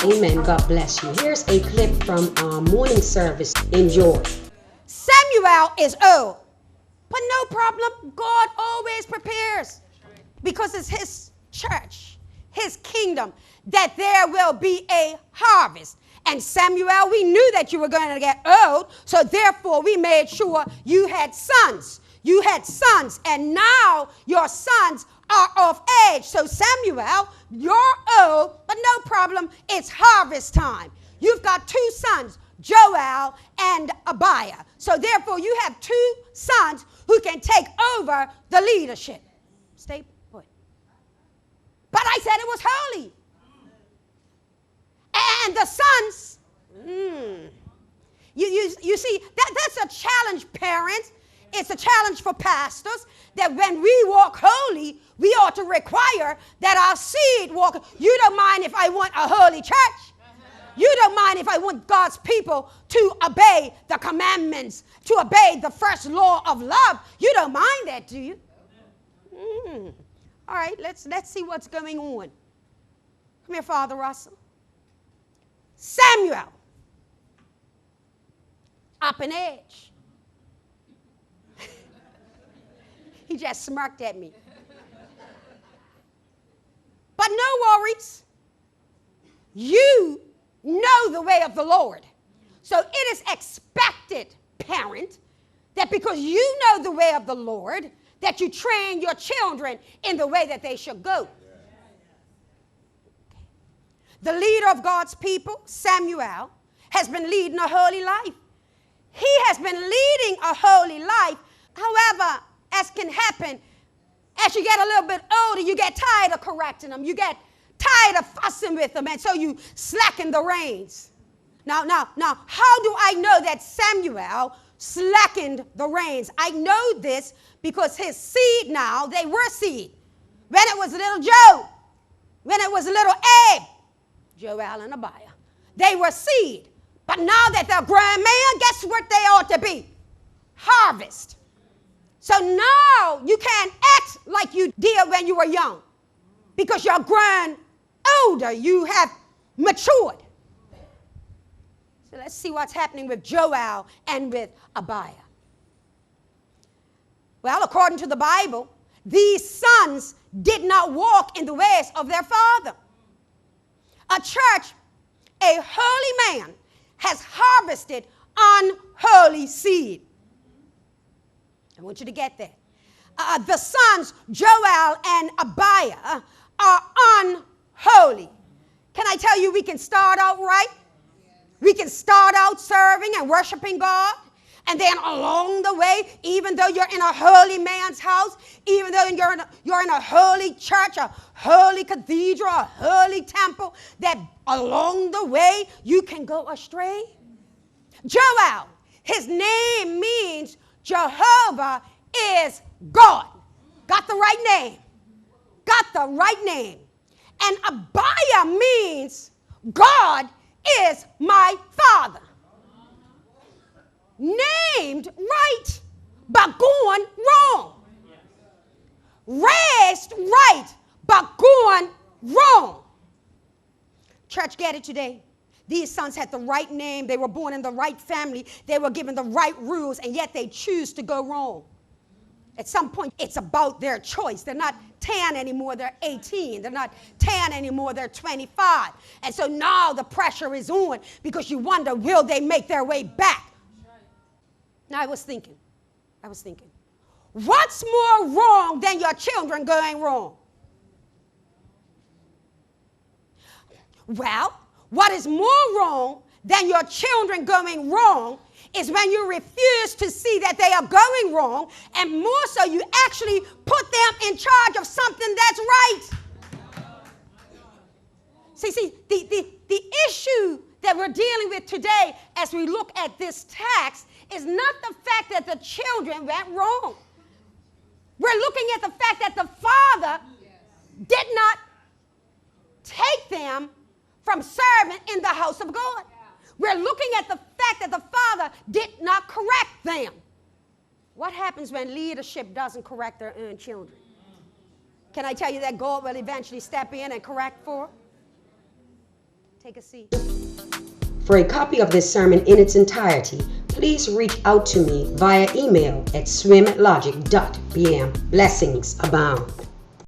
Amen. God bless you. Here's a clip from our morning service. Enjoy. Samuel is old, but no problem. God always prepares because it's his church, his kingdom, that there will be a harvest. And Samuel, we knew that you were going to get old, so therefore we made sure you had sons. You had sons, and now your sons are of age. So Samuel, you're old, but no problem. It's harvest time. You've got two sons, Joel and Abiah. So therefore you have two sons who can take over the leadership. Stay put. But I said it was holy. And the sons, you see, that's a challenge, parents. It's a challenge for pastors that when we walk holy, we ought to require that our seed walk. You don't mind if I want a holy church. You don't mind if I want God's people to obey the commandments, to obey the first law of love. You don't mind that, do you? All right, let's see what's going on. Come here, Father Russell. Samuel, up in age. He just smirked at me. But no worries. You know the way of the Lord. So it is expected, parent, that because you know the way of the Lord, that you train your children in the way that they should go. The leader of God's people, Samuel, has been leading a holy life. He has been leading a holy life. However, as can happen, as you get a little bit older, you get tired of correcting them. You get tired of fussing with them, and so you slacken the reins. Now, how do I know that Samuel slackened the reins? I know this because his seed now, they were seed. When it was little Joe, when it was little Abe, Joel and Abiah, they were seed. But now that they're grown man, guess what they ought to be? Harvest. So now you can't act like you did when you were young because you're grown older. You have matured. So let's see what's happening with Joel and with Abiah. Well, according to the Bible, these sons did not walk in the ways of their father. A church, a holy man, has harvested unholy seed. I want you to get that. The sons, Joel and Abiah, are unholy. Can I tell you, we can start out right? We can start out serving and worshiping God. And then along the way, even though you're in a holy man's house, even though you're in a holy church, a holy cathedral, a holy temple, that along the way you can go astray. Joel, his name means Jehovah is God. Got the right name. Got the right name. And Abiah means God is my father. Named right, but going wrong. Raised right, but going wrong. Church, get it today. These sons had the right name. They were born in the right family. They were given the right rules, and yet they choose to go wrong. At some point, it's about their choice. They're not 10 anymore, they're 18. They're not 10 anymore, they're 25. And so now the pressure is on because you wonder, will they make their way back? Now I was thinking, what's more wrong than your children going wrong? Well, what is more wrong than your children going wrong is when you refuse to see that they are going wrong, and more so you actually put them in charge of something that's right. See, the issue that we're dealing with today as we look at this text is not the fact that the children went wrong. We're looking at the fact that the father did not take them from serving in the house of God. We're looking at the fact that the father did not correct them. What happens when leadership doesn't correct their own children? Can I tell you that God will eventually step in and correct for? Take a seat. For a copy of this sermon in its entirety, please reach out to me via email at swim@logic.bm. Blessings abound.